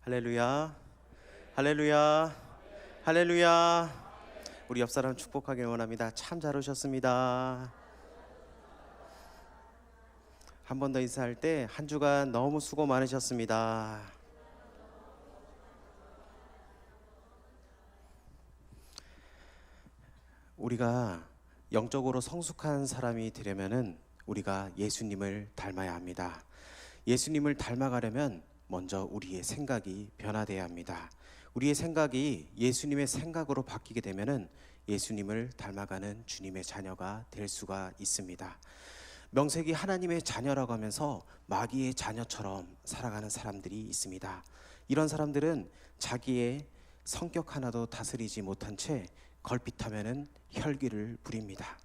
할렐루야, 할렐루야, 할렐루야. 우리 옆 사람 축복하길 원합니다. 참 잘 오셨습니다. 한 번 더 인사할 때 한 주간 너무 수고 많으셨습니다. 우리가 영적으로 성숙한 사람이 되려면은 우리가 예수님을 닮아야 합니다. 예수님을 닮아가려면 먼저 우리의 생각이 변화되어야 합니다. 우리의 생각이 예수님의 생각으로 바뀌게 되면은 예수님을 닮아가는 주님의 자녀가 될 수가 있습니다. 명색이 하나님의 자녀라고 하면서 마귀의 자녀처럼 살아가는 사람들이 있습니다. 이런 사람들은 자기의 성격 하나도 다스리지 못한 채 걸핏하면은 혈기를 부립니다.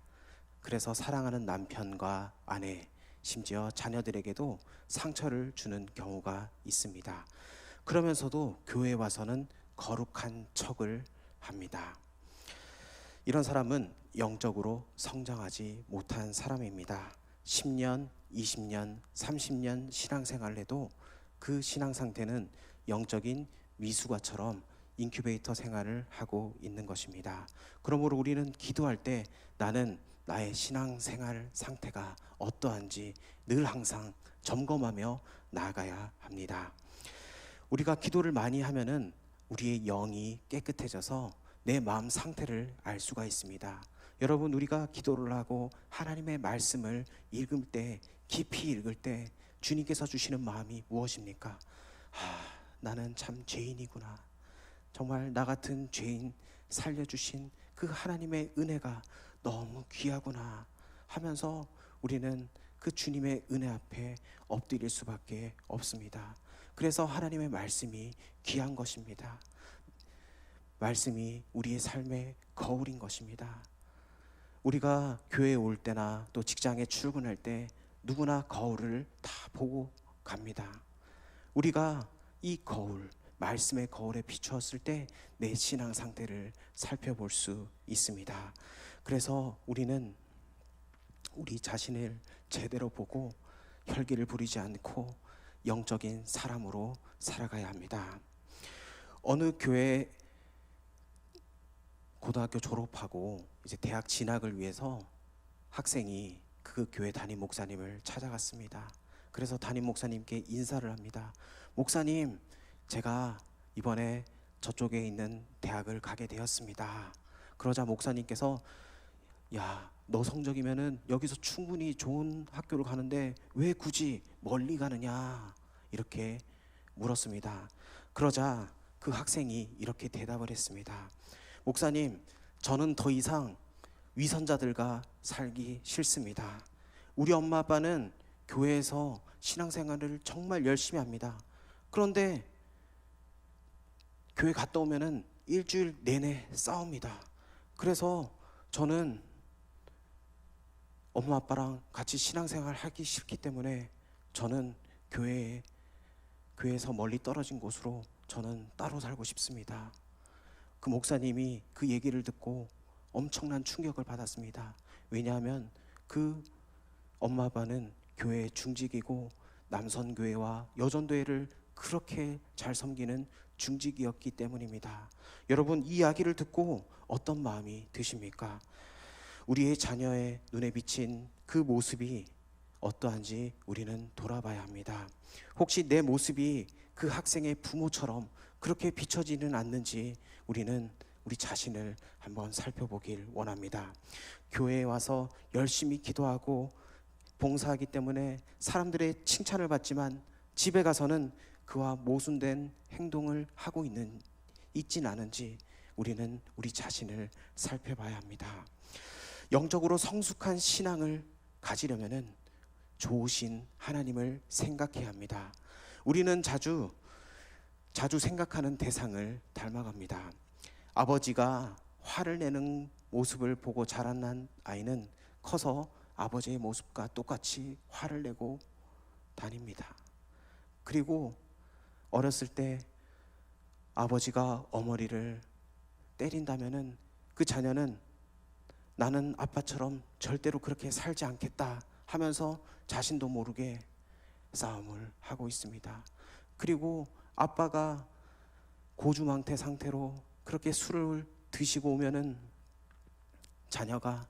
그래서 사랑하는 남편과 아내, 심지어 자녀들에게도 상처를 주는 경우가 있습니다. 그러면서도 교회에 와서는 거룩한 척을 합니다. 이런 사람은 영적으로 성장하지 못한 사람입니다. 10년, 20년, 30년 신앙생활을 해도 그 신앙 상태는 영적인 미숙아처럼 인큐베이터 생활을 하고 있는 것입니다. 그러므로 우리는 기도할 때 나는 나의 신앙생활 상태가 어떠한지 늘 항상 점검하며 나아가야 합니다. 우리가 기도를 많이 하면은 우리의 영이 깨끗해져서 내 마음 상태를 알 수가 있습니다. 여러분, 우리가 기도를 하고 하나님의 말씀을 읽을 때, 깊이 읽을 때 주님께서 주시는 마음이 무엇입니까? 나는 참 죄인이구나. 정말 나 같은 죄인 살려주신 그 하나님의 은혜가 너무 귀하구나 하면서 우리는 그 주님의 은혜 앞에 엎드릴 수밖에 없습니다. 그래서 하나님의 말씀이 귀한 것입니다. 말씀이 우리의 삶의 거울인 것입니다. 우리가 교회에 올 때나 또 직장에 출근할 때 누구나 거울을 다 보고 갑니다. 우리가 이 거울, 말씀의 거울에 비추었을 때 내 신앙 상태를 살펴볼 수 있습니다. 그래서 우리는 우리 자신을 제대로 보고 혈기를 부리지 않고 영적인 사람으로 살아가야 합니다. 어느 교회 고등학교 졸업하고 이제 대학 진학을 위해서 학생이 그 교회 담임 목사님을 찾아갔습니다. 그래서 담임 목사님께 인사를 합니다. 목사님, 제가 이번에 저쪽에 있는 대학을 가게 되었습니다. 그러자 목사님께서 야, 너 성적이면은 여기서 충분히 좋은 학교를 가는데 왜 굳이 멀리 가느냐 이렇게 물었습니다. 그러자 그 학생이 이렇게 대답을 했습니다. 목사님, 저는 더 이상 위선자들과 살기 싫습니다. 우리 엄마 아빠는 교회에서 신앙생활을 정말 열심히 합니다. 그런데 교회 갔다 오면은 일주일 내내 싸웁니다. 그래서 저는 엄마 아빠랑 같이 신앙생활 하기 싫기 때문에 저는 교회에서 멀리 떨어진 곳으로 저는 따로 살고 싶습니다. 그 목사님이 그 얘기를 듣고 엄청난 충격을 받았습니다. 왜냐하면 그 엄마 아빠는 교회 중직이고 남선교회와 여전도회를 그렇게 잘 섬기는 중직이었기 때문입니다. 여러분, 이 이야기를 듣고 어떤 마음이 드십니까? 우리의 자녀의 눈에 비친 그 모습이 어떠한지 우리는 돌아봐야 합니다. 혹시 내 모습이 그 학생의 부모처럼 그렇게 비춰지는 않는지 우리는 우리 자신을 한번 살펴보길 원합니다. 교회에 와서 열심히 기도하고 봉사하기 때문에 사람들의 칭찬을 받지만 집에 가서는 그와 모순된 행동을 하고 있진 않은지 우리는 우리 자신을 살펴봐야 합니다. 영적으로 성숙한 신앙을 가지려면은 좋으신 하나님을 생각해야 합니다. 우리는 자주 생각하는 대상을 닮아갑니다. 아버지가 화를 내는 모습을 보고 자란 아이는 커서 아버지의 모습과 똑같이 화를 내고 다닙니다. 그리고 어렸을 때 아버지가 어머니를 때린다면은 그 자녀는 나는 아빠처럼 절대로 그렇게 살지 않겠다 하면서 자신도 모르게 싸움을 하고 있습니다. 그리고 아빠가 고주망태 상태로 그렇게 술을 드시고 오면은 자녀가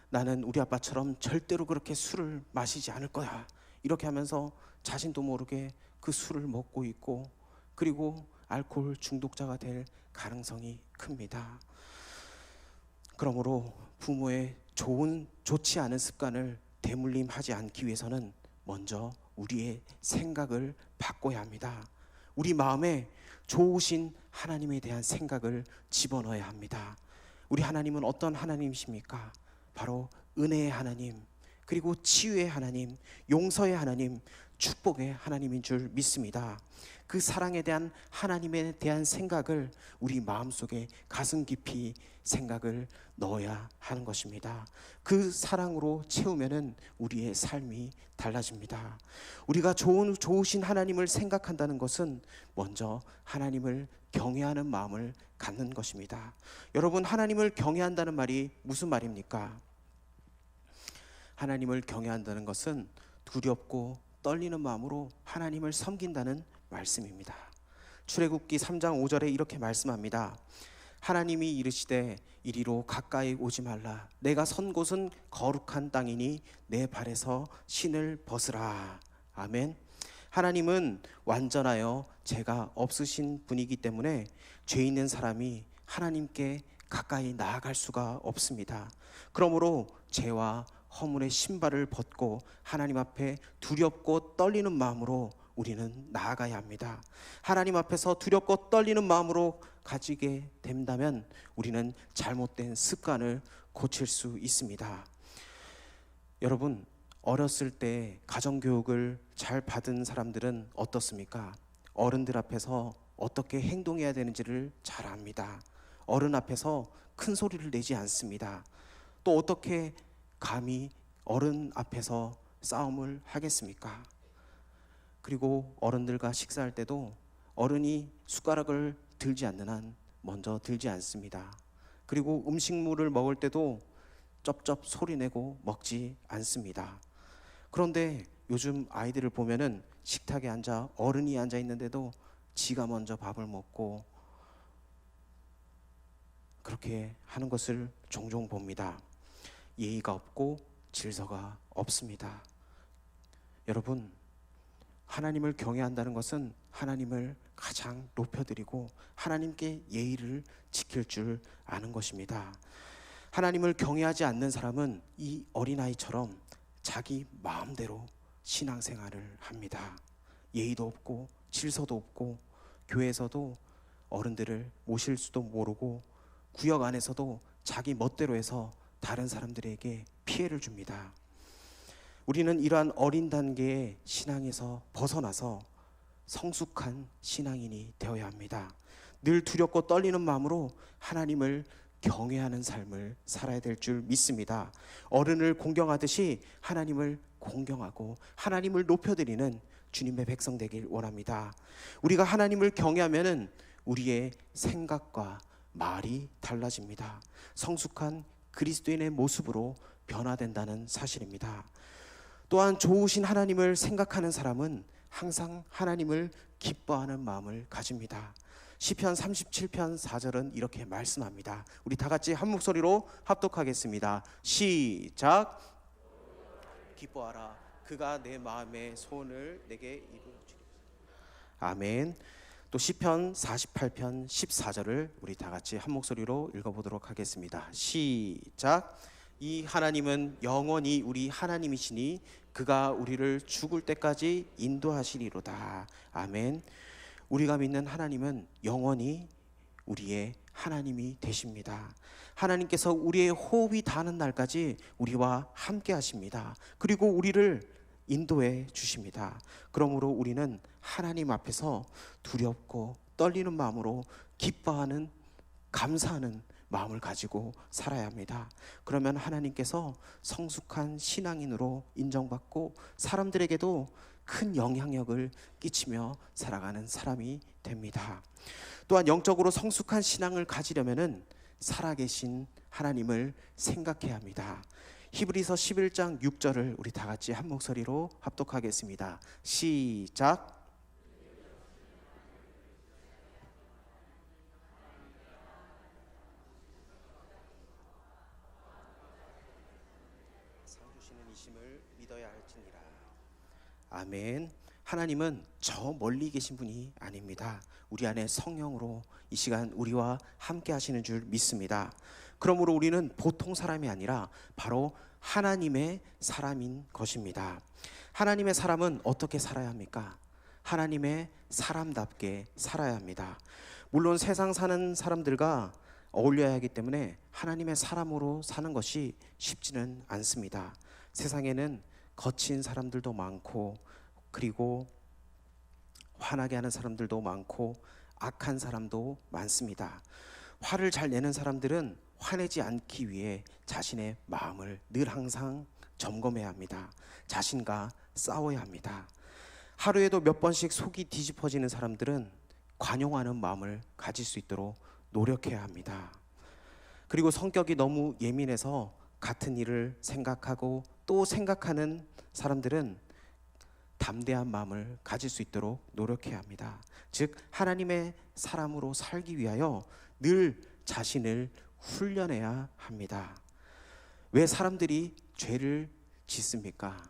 나는 우리 아빠처럼 절대로 그렇게 술을 마시지 않을 거야 이렇게 하면서 자신도 모르게 그 술을 먹고 있고, 그리고 알코올 중독자가 될 가능성이 큽니다. 그러므로 부모의 좋지 않은 습관을 대물림하지 않기 위해서는 먼저 우리의 생각을 바꿔야 합니다. 우리 마음에 좋으신 하나님에 대한 생각을 집어넣어야 합니다. 우리 하나님은 어떤 하나님이십니까? 바로 은혜의 하나님, 그리고 치유의 하나님, 용서의 하나님, 축복의 하나님인 줄 믿습니다. 그 사랑에 대한 하나님에 대한 생각을 우리 마음속에 가슴 깊이 생각을 넣어야 하는 것입니다. 그 사랑으로 채우면은 우리의 삶이 달라집니다. 우리가 좋으신 하나님을 생각한다는 것은 먼저 하나님을 경외하는 마음을 갖는 것입니다. 여러분, 하나님을 경외한다는 말이 무슨 말입니까? 하나님을 경외한다는 것은 두렵고 떨리는 마음으로 하나님을 섬긴다는 말씀입니다. 출애굽기 3장 5절에 이렇게 말씀합니다. 하나님이 이르시되 이리로 가까이 오지 말라. 내가 선 곳은 거룩한 땅이니 내 발에서 신을 벗으라. 아멘. 하나님은 완전하여 죄가 없으신 분이기 때문에 죄 있는 사람이 하나님께 가까이 나아갈 수가 없습니다. 그러므로 죄와 허물의 신발을 벗고 하나님 앞에 두렵고 떨리는 마음으로 우리는 나아가야 합니다. 하나님 앞에서 두렵고 떨리는 마음으로 가지게 된다면 우리는 잘못된 습관을 고칠 수 있습니다. 여러분, 어렸을 때 가정교육을 잘 받은 사람들은 어떻습니까? 어른들 앞에서 어떻게 행동해야 되는지를 잘 압니다. 어른 앞에서 큰 소리를 내지 않습니다. 또 어떻게 감히 어른 앞에서 싸움을 하겠습니까? 그리고 어른들과 식사할 때도 어른이 숟가락을 들지 않는 한 먼저 들지 않습니다. 그리고 음식물을 먹을 때도 쩝쩝 소리내고 먹지 않습니다. 그런데 요즘 아이들을 보면은 식탁에 앉아 어른이 앉아 있는데도 지가 먼저 밥을 먹고 그렇게 하는 것을 종종 봅니다. 예의가 없고 질서가 없습니다. 여러분, 하나님을 경외한다는 것은 하나님을 가장 높여드리고 하나님께 예의를 지킬 줄 아는 것입니다. 하나님을 경외하지 않는 사람은 이 어린아이처럼 자기 마음대로 신앙생활을 합니다. 예의도 없고 질서도 없고 교회에서도 어른들을 모실 수도 모르고 구역 안에서도 자기 멋대로 해서 다른 사람들에게 피해를 줍니다. 우리는 이러한 어린 단계의 신앙에서 벗어나서 성숙한 신앙인이 되어야 합니다. 늘 두렵고 떨리는 마음으로 하나님을 경외하는 삶을 살아야 될 줄 믿습니다. 어른을 공경하듯이 하나님을 공경하고 하나님을 높여드리는 주님의 백성 되길 원합니다. 우리가 하나님을 경외하면은 우리의 생각과 말이 달라집니다. 성숙한 그리스도인의 모습으로 변화된다는 사실입니다. 또한 좋으신 하나님을 생각하는 사람은 항상 하나님을 기뻐하는 마음을 가집니다. 시편 37편 4절은 이렇게 말씀합니다. 우리 다 같이 한 목소리로 합독하겠습니다. 시작. 기뻐하라. 그가 내 마음의 소원을 내게 이루어 주리라. 아멘. 또 시편 48편 14절을 우리 다 같이 한 목소리로 읽어보도록 하겠습니다. 시작. 이 하나님은 영원히 우리 하나님이시니 그가 우리를 죽을 때까지 인도하시리로다. 아멘. 우리가 믿는 하나님은 영원히 우리의 하나님이 되십니다. 하나님께서 우리의 호흡이 닿는 날까지 우리와 함께 하십니다. 그리고 우리를 인도해 주십니다. 그러므로 우리는 하나님 앞에서 두렵고 떨리는 마음으로 기뻐하는, 감사하는 마음을 가지고 살아야 합니다. 그러면 하나님께서 성숙한 신앙인으로 인정받고 사람들에게도 큰 영향력을 끼치며 살아가는 사람이 됩니다. 또한 영적으로 성숙한 신앙을 가지려면은 살아계신 하나님을 생각해야 합니다. 히브리서 11장 6절을 우리 다 같이 한 목소리로 합독하겠습니다. 시작. 분이심을 믿어야 할지니라. 아멘. 하나님은 저 멀리 계신 분이 아닙니다. 우리 안에 성령으로 이 시간 우리와 함께 하시는 줄 믿습니다. 그러므로 우리는 보통 사람이 아니라 바로 하나님의 사람인 것입니다. 하나님의 사람은 어떻게 살아야 합니까? 하나님의 사람답게 살아야 합니다. 물론 세상 사는 사람들과 어울려야 하기 때문에 하나님의 사람으로 사는 것이 쉽지는 않습니다. 세상에는 거친 사람들도 많고, 그리고 화나게 하는 사람들도 많고, 악한 사람도 많습니다. 화를 잘 내는 사람들은 화내지 않기 위해 자신의 마음을 늘 항상 점검해야 합니다. 자신과 싸워야 합니다. 하루에도 몇 번씩 속이 뒤집어지는 사람들은 관용하는 마음을 가질 수 있도록 노력해야 합니다. 그리고 성격이 너무 예민해서 같은 일을 생각하고 또 생각하는 사람들은 담대한 마음을 가질 수 있도록 노력해야 합니다. 즉 하나님의 사람으로 살기 위하여 늘 자신을 훈련해야 합니다. 왜 사람들이 죄를 짓습니까?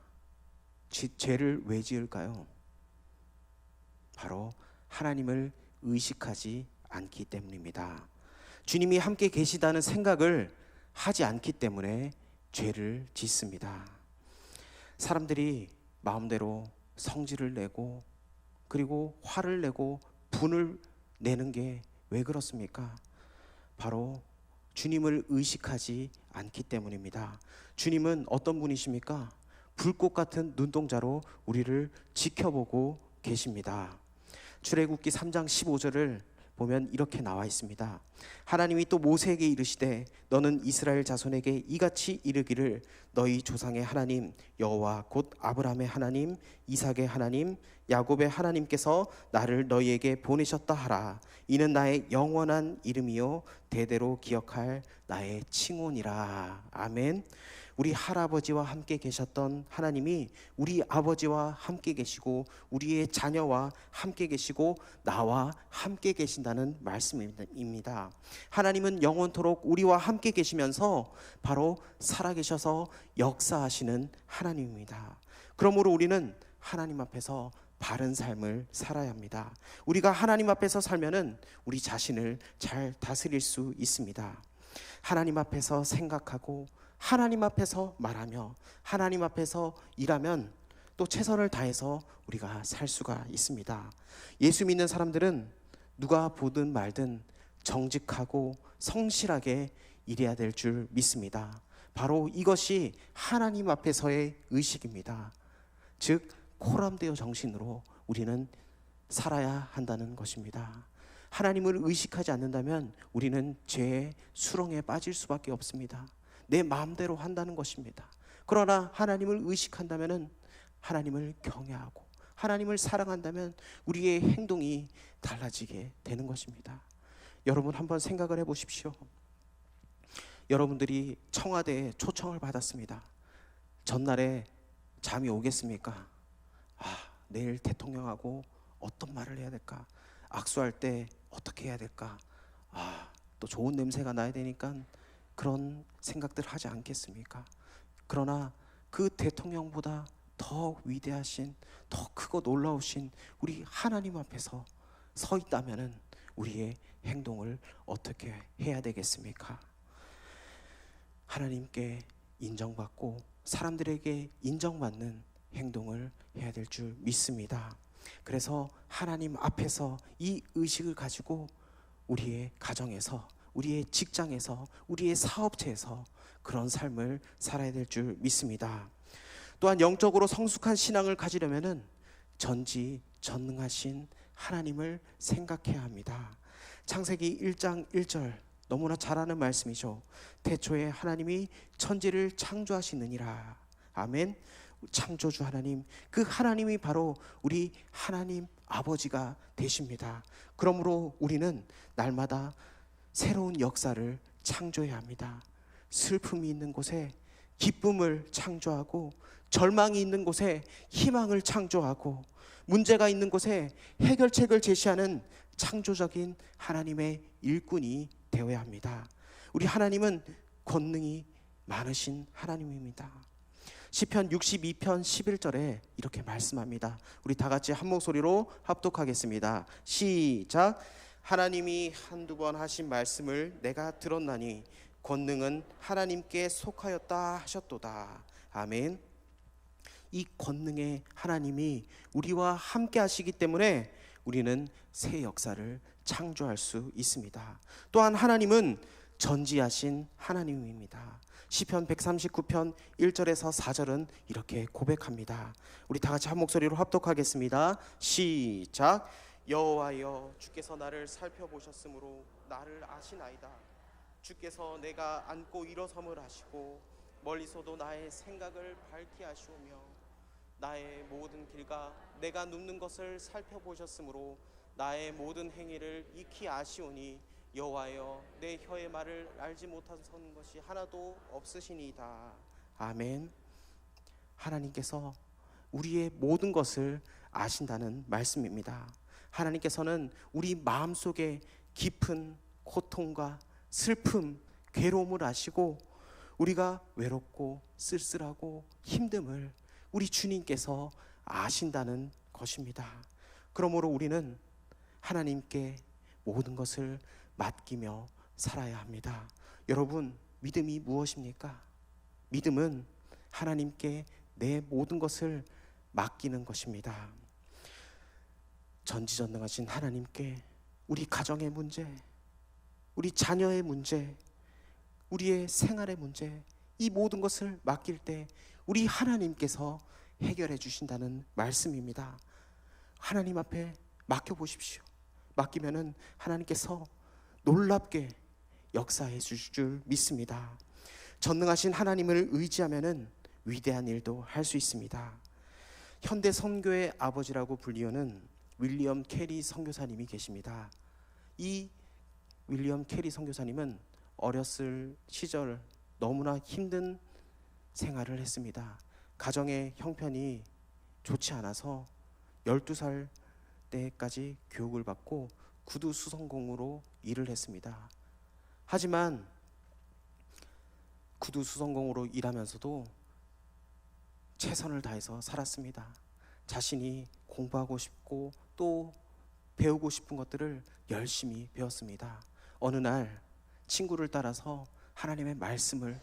죄를 왜 지을까요? 바로 하나님을 의식하지 않기 때문입니다. 주님이 함께 계시다는 생각을 하지 않기 때문에 죄를 짓습니다. 사람들이 마음대로 성질을 내고, 그리고 화를 내고 분을 내는 게 왜 그렇습니까? 바로 주님을 의식하지 않기 때문입니다. 주님은 어떤 분이십니까? 불꽃 같은 눈동자로 우리를 지켜보고 계십니다. 출애굽기 3장 15절을 보면 이렇게 나와 있습니다. 하나님이 또 모세에게 이르시되 너는 이스라엘 자손에게 이같이 이르기를 너희 조상의 하나님 여호와 곧 아브라함의 하나님 이삭의 하나님 야곱의 하나님께서 나를 너희에게 보내셨다 하라. 이는 나의 영원한 이름이요 대대로 기억할 나의 칭호니라. 아멘. 우리 할아버지와 함께 계셨던 하나님이 우리 아버지와 함께 계시고 우리의 자녀와 함께 계시고 나와 함께 계신다는 말씀입니다. 하나님은 영원토록 우리와 함께 계시면서 바로 살아계셔서 역사하시는 하나님입니다. 그러므로 우리는 하나님 앞에서 바른 삶을 살아야 합니다. 우리가 하나님 앞에서 살면은 우리 자신을 잘 다스릴 수 있습니다. 하나님 앞에서 생각하고 하나님 앞에서 말하며 하나님 앞에서 일하면 또 최선을 다해서 우리가 살 수가 있습니다. 예수 믿는 사람들은 누가 보든 말든 정직하고 성실하게 일해야 될 줄 믿습니다. 바로 이것이 하나님 앞에서의 의식입니다. 즉 코람데오 정신으로 우리는 살아야 한다는 것입니다. 하나님을 의식하지 않는다면 우리는 죄의 수렁에 빠질 수밖에 없습니다. 내 마음대로 한다는 것입니다. 그러나 하나님을 의식한다면 하나님을 경외하고 하나님을 사랑한다면 우리의 행동이 달라지게 되는 것입니다. 여러분 한번 생각을 해보십시오. 여러분들이 청와대에 초청을 받았습니다. 전날에 잠이 오겠습니까? 내일 대통령하고 어떤 말을 해야 될까? 악수할 때 어떻게 해야 될까? 또 좋은 냄새가 나야 되니까 그런 생각들 하지 않겠습니까? 그러나 그 대통령보다 더 위대하신, 더 크고 놀라우신 우리 하나님 앞에서 서 있다면은 우리의 행동을 어떻게 해야 되겠습니까? 하나님께 인정받고 사람들에게 인정받는 행동을 해야 될 줄 믿습니다. 그래서 하나님 앞에서 이 의식을 가지고 우리의 가정에서, 우리의 직장에서, 우리의 사업체에서 그런 삶을 살아야 될 줄 믿습니다. 또한 영적으로 성숙한 신앙을 가지려면은 전지전능하신 하나님을 생각해야 합니다. 창세기 1장 1절 너무나 잘 아는 말씀이죠. 태초에 하나님이 천지를 창조하시느니라. 아멘. 창조주 하나님, 그 하나님이 바로 우리 하나님 아버지가 되십니다. 그러므로 우리는 날마다 새로운 역사를 창조해야 합니다. 슬픔이 있는 곳에 기쁨을 창조하고, 절망이 있는 곳에 희망을 창조하고, 문제가 있는 곳에 해결책을 제시하는 창조적인 하나님의 일꾼이 되어야 합니다. 우리 하나님은 권능이 많으신 하나님입니다. 시편 62편 11절에 이렇게 말씀합니다. 우리 다 같이 한 목소리로 합독하겠습니다. 시작. 하나님이 한두 번 하신 말씀을 내가 들었나니 권능은 하나님께 속하였다 하셨도다. 아멘. 이 권능의 하나님이 우리와 함께 하시기 때문에 우리는 새 역사를 창조할 수 있습니다. 또한 하나님은 전지하신 하나님입니다. 시편 139편 1절에서 4절은 이렇게 고백합니다. 우리 다 같이 한 목소리로 합독하겠습니다. 시작. 여호와여, 주께서 나를 살펴보셨으므로 나를 아시나이다. 주께서 내가 앉고 일어섬을 하시고 멀리서도 나의 생각을 밝히 하시오며 나의 모든 길과 내가 눕는 것을 살펴보셨으므로 나의 모든 행위를 익히 아시오니 여호와여, 내 혀의 말을 알지 못한 것이 하나도 없으시니이다. 아멘. 하나님께서 우리의 모든 것을 아신다는 말씀입니다. 하나님께서는 우리 마음속에 깊은 고통과 슬픔, 괴로움을 아시고 우리가 외롭고 쓸쓸하고 힘듦을 우리 주님께서 아신다는 것입니다. 그러므로 우리는 하나님께 모든 것을 맡기며 살아야 합니다. 여러분, 믿음이 무엇입니까? 믿음은 하나님께 내 모든 것을 맡기는 것입니다. 전지전능하신 하나님께 우리 가정의 문제, 우리 자녀의 문제, 우리의 생활의 문제, 이 모든 것을 맡길 때 우리 하나님께서 해결해 주신다는 말씀입니다. 하나님 앞에 맡겨보십시오. 맡기면은 하나님께서 놀랍게 역사해 주실 줄 믿습니다. 전능하신 하나님을 의지하면은 위대한 일도 할 수 있습니다. 현대 선교의 아버지라고 불리우는 윌리엄 캐리 선교사님이 계십니다. 이 윌리엄 캐리 선교사님은 어렸을 시절 너무나 힘든 생활을 했습니다. 가정의 형편이 좋지 않아서 12살 때까지 교육을 받고 구두 수선공으로 일을 했습니다. 하지만 구두 수선공으로 일하면서도 최선을 다해서 살았습니다. 자신이 공부하고 싶고 또 배우고 싶은 것들을 열심히 배웠습니다. 어느 날 친구를 따라서 하나님의 말씀을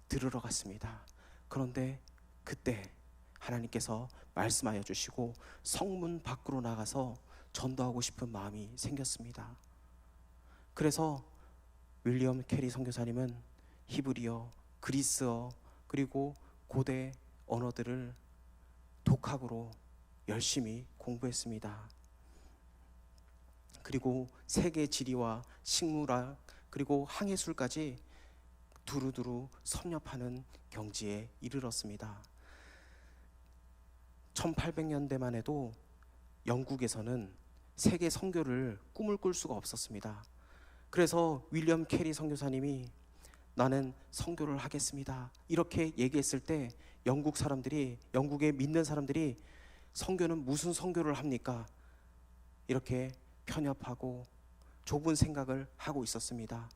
들으러 갔습니다. 그런데 그때 하나님께서 말씀하여 주시고 성문 밖으로 나가서 전도하고 싶은 마음이 생겼습니다. 그래서 윌리엄 캐리 선교사님은 히브리어, 그리스어 그리고 고대 언어들을 독학으로 열심히 공부했습니다. 그리고 세계 지리와 식물학 그리고 항해술까지 두루두루 섭렵하는 경지에 이르렀습니다. 1800년대만 해도 영국에서는 세계 선교를 꿈을 꿀 수가 없었습니다. 그래서 윌리엄 캐리 선교사님이 나는 선교를 하겠습니다 이렇게 얘기했을 때 영국의 믿는 사람들이 선교는 무슨 선교를 합니까? 이렇게 편협하고 좁은 생각을 하고 있었습니다.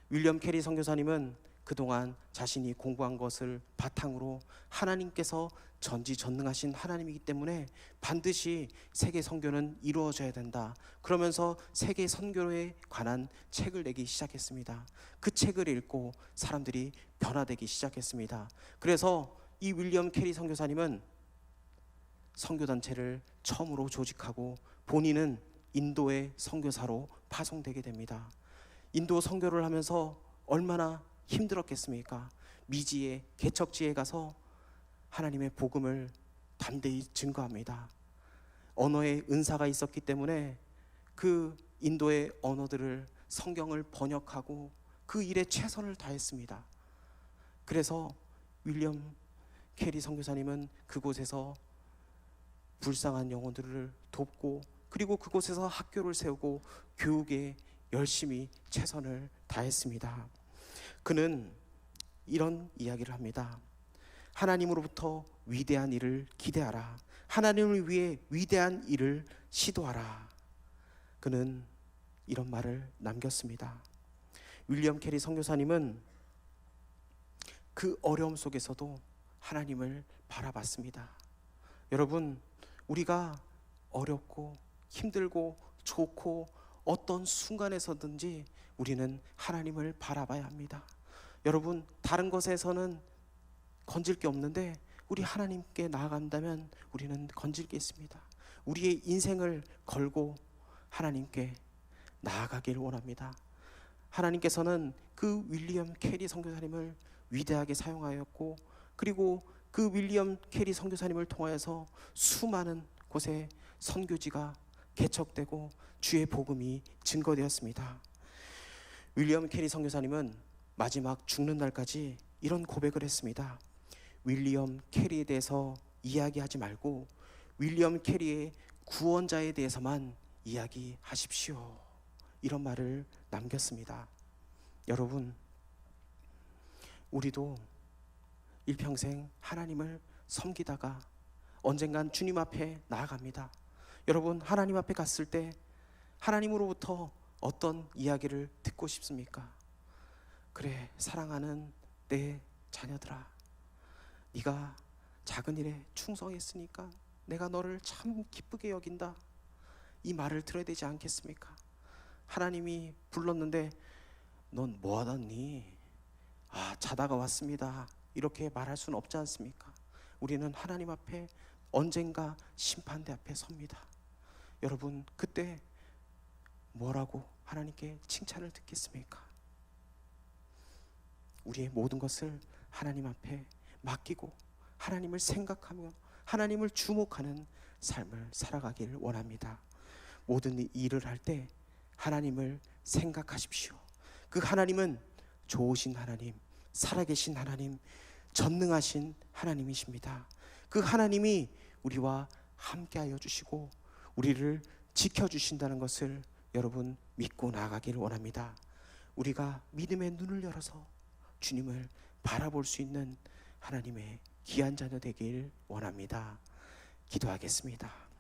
윌리엄 캐리 선교사님은 그동안 자신이 공부한 것을 바탕으로 하나님께서 전지전능하신 하나님이기 때문에 반드시 세계 선교는 이루어져야 된다. 그러면서 세계 선교에 관한 책을 내기 시작했습니다. 그 책을 읽고 사람들이 변화되기 시작했습니다. 그래서 이 윌리엄 캐리 선교사님은 선교단체를 처음으로 조직하고 본인은 인도의 선교사로 파송되게 됩니다. 인도 선교를 하면서 얼마나 힘들었겠습니까? 미지의 개척지에 가서 하나님의 복음을 담대히 증거합니다. 언어의 은사가 있었기 때문에 그 인도의 언어들을 성경을 번역하고 그 일에 최선을 다했습니다. 그래서 윌리엄 캐리 선교사님은 그곳에서 불쌍한 영혼들을 돕고 그리고 그곳에서 학교를 세우고 교육에 열심히 최선을 다했습니다. 그는 이런 이야기를 합니다. 하나님으로부터 위대한 일을 기대하라. 하나님을 위해 위대한 일을 시도하라. 그는 이런 말을 남겼습니다. 윌리엄 캐리 선교사님은 그 어려움 속에서도 하나님을 바라봤습니다. 여러분, 우리가 어렵고 힘들고 좋고 어떤 순간에서든지 우리는 하나님을 바라봐야 합니다. 여러분, 다른 것에서는 건질 게 없는데 우리 하나님께 나아간다면 우리는 건질 게 있습니다. 우리의 인생을 걸고 하나님께 나아가길 원합니다. 하나님께서는 그 윌리엄 캐리 선교사님을 위대하게 사용하였고, 그리고 그 윌리엄 캐리 선교사님을 통하여서 수많은 곳에 선교지가 개척되고 주의 복음이 증거되었습니다. 윌리엄 캐리 선교사님은 마지막 죽는 날까지 이런 고백을 했습니다. 윌리엄 캐리에 대해서 이야기하지 말고 윌리엄 캐리의 구원자에 대해서만 이야기하십시오. 이런 말을 남겼습니다. 여러분, 우리도 일평생 하나님을 섬기다가 언젠간 주님 앞에 나아갑니다. 여러분, 하나님 앞에 갔을 때 하나님으로부터 어떤 이야기를 듣고 싶습니까? 그래, 사랑하는 내 자녀들아, 네가 작은 일에 충성했으니까 내가 너를 참 기쁘게 여긴다. 이 말을 들어야 되지 않겠습니까? 하나님이 불렀는데 넌 뭐 하더니? 자다가 왔습니다. 이렇게 말할 수는 없지 않습니까? 우리는 하나님 앞에 언젠가 심판대 앞에 섭니다. 여러분, 그때 뭐라고 하나님께 칭찬을 듣겠습니까? 우리의 모든 것을 하나님 앞에 맡기고 하나님을 생각하며 하나님을 주목하는 삶을 살아가길 원합니다. 모든 일을 할 때 하나님을 생각하십시오. 그 하나님은 좋으신 하나님, 살아계신 하나님, 전능하신 하나님이십니다. 그 하나님이 우리와 함께하여 주시고 우리를 지켜주신다는 것을 여러분 믿고 나아가길 원합니다. 우리가 믿음의 눈을 열어서 주님을 바라볼 수 있는 하나님의 귀한 자녀 되길 원합니다. 기도하겠습니다.